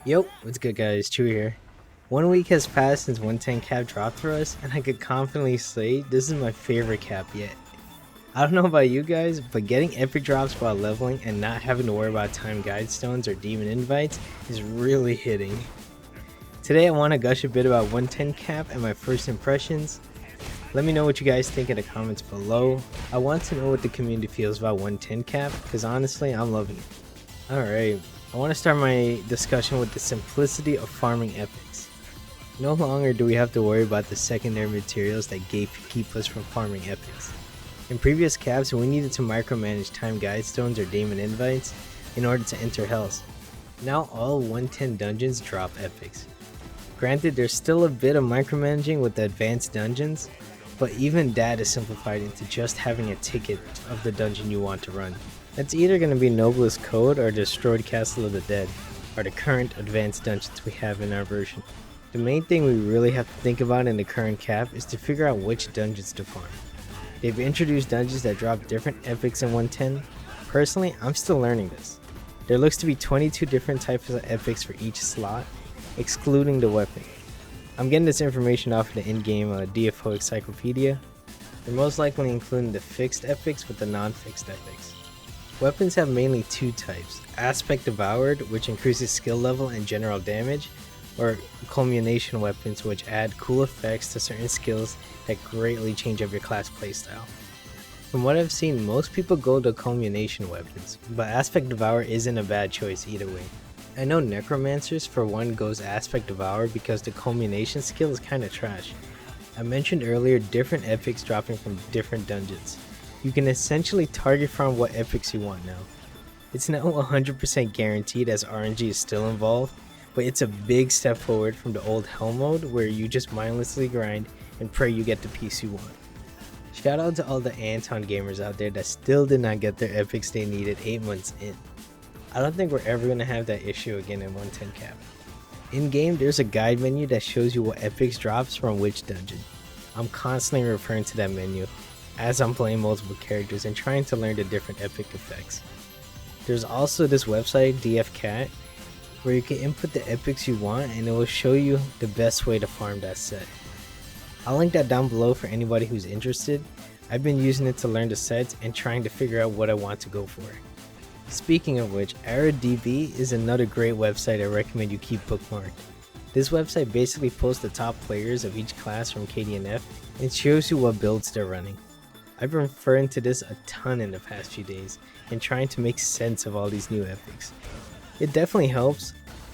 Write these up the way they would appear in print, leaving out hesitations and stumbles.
Yo, what's good guys, Chew here. 1 week has passed since 110 cap dropped for us, and I could confidently say this is my favorite cap yet. I don't know about you guys, but getting epic drops while leveling and not having to worry about time guide stones or demon invites is really hitting. Today I want to gush a bit about 110 cap and my first impressions. Let me know what you guys think in the comments below. I want to know what the community feels about 110 cap, because honestly I'm loving it. Alright, I want to start my discussion with the simplicity of farming epics. No longer do we have to worry about the secondary materials that keep us from farming epics. In previous caps, we needed to micromanage time guide stones or demon invites in order to enter hells. Now all 110 dungeons drop epics. Granted, there's still a bit of micromanaging with the advanced dungeons, but even that is simplified into just having a ticket of the dungeon you want to run. That's either going to be Noblest Code or Destroyed Castle of the Dead, are the current advanced dungeons we have in our version. The main thing we really have to think about in the current cap is to figure out which dungeons to farm. They've introduced dungeons that drop different epics in 110. Personally, I'm still learning this. There looks to be 22 different types of epics for each slot, excluding the weapon. I'm getting this information off of the in-game DFO encyclopedia. They're most likely including the fixed epics with the non-fixed epics. Weapons have mainly two types: Aspect Devoured, which increases skill level and general damage, or Culmination weapons, which add cool effects to certain skills that greatly change up your class playstyle. From what I've seen, most people go to Culmination weapons, but Aspect Devour isn't a bad choice either way. I know Necromancers for one goes Aspect Devour because the Culmination skill is kinda trash. I mentioned earlier different epics dropping from different dungeons. You can essentially target farm what epics you want now. It's not 100% guaranteed as RNG is still involved, but it's a big step forward from the old Hell mode where you just mindlessly grind and pray you get the piece you want. Shout out to all the Anton gamers out there that still did not get their epics they needed 8 months in. I don't think we're ever going to have that issue again in 110 cap. In game, there's a guide menu that shows you what epics drops from which dungeon. I'm constantly referring to that menu as I'm playing multiple characters and trying to learn the different epic effects. There's also this website, DFCat, where you can input the epics you want and it will show you the best way to farm that set. I'll link that down below for anybody who's interested. I've been using it to learn the sets and trying to figure out what I want to go for. Speaking of which, AraDB is another great website I recommend you keep bookmarked. This website basically posts the top players of each class from KDNF and shows you what builds they're running. I've been referring to this a ton in the past few days and trying to make sense of all these new epics. It definitely helps.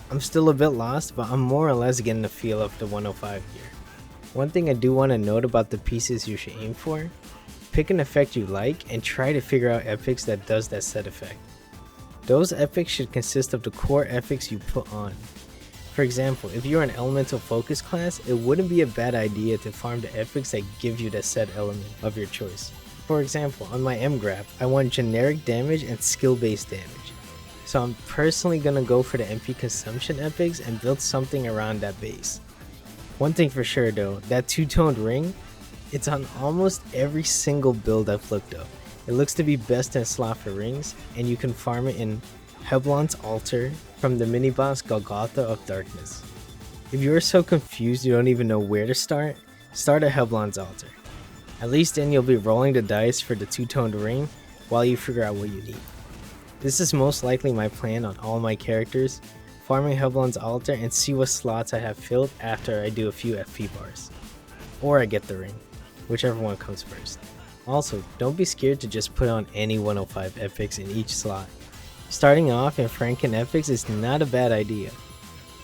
I'm still a bit lost, but I'm more or less getting the feel of the 105 gear. One thing I do want to note about the pieces you should aim for: pick an effect you like and try to figure out epics that does that set effect. Those epics should consist of the core epics you put on. For example, if you're an elemental focus class, it wouldn't be a bad idea to farm the epics that give you the set element of your choice. For example, on my M-Grab, I want generic damage and skill-based damage. So I'm personally gonna go for the MP consumption epics and build something around that base. One thing for sure though, that two-toned ring, it's on almost every single build I've looked up. It looks to be best in slot for rings, and you can farm it in Heblon's Altar from the mini-boss Golgotha of Darkness. If you're so confused you don't even know where to start at Heblon's Altar. At least then you'll be rolling the dice for the two-toned ring while you figure out what you need. This is most likely my plan on all my characters, farming Heblon's Altar and see what slots I have filled after I do a few FP bars. Or I get the ring, whichever one comes first. Also, don't be scared to just put on any 105 epics in each slot. Starting off in Franken epics is not a bad idea.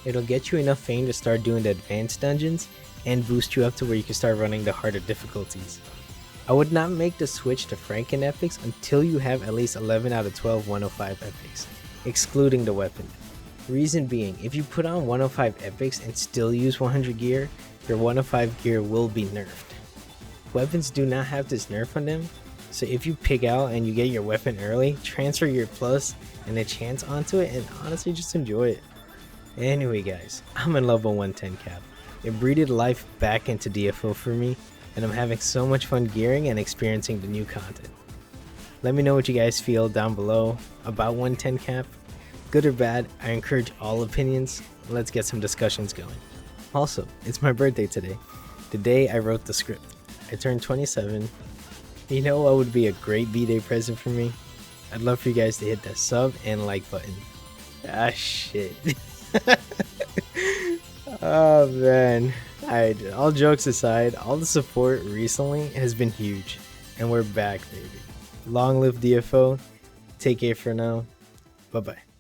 It'll get you enough fame to start doing the advanced dungeons and boost you up to where you can start running the harder difficulties. I would not make the switch to Franken epics until you have at least 11 out of 12 105 epics, excluding the weapon. Reason being, if you put on 105 epics and still use 100 gear, your 105 gear will be nerfed. Weapons do not have this nerf on them, so if you pick out and you get your weapon early, transfer your plus and a chance onto it and honestly just enjoy it. Anyway guys, I'm in love with 110 cap. It breathed life back into DFO for me, and I'm having so much fun gearing and experiencing the new content. Let me know what you guys feel down below about 110 cap. Good or bad, I encourage all opinions. Let's get some discussions going. Also, it's my birthday today. The day I wrote the script. I turned 27. You know what would be a great B-Day present for me? I'd love for you guys to hit that sub and like button. Ah, shit. Oh, man. Alright, all jokes aside, all the support recently has been huge. And we're back, baby. Long live DFO. Take care for now. Bye-bye.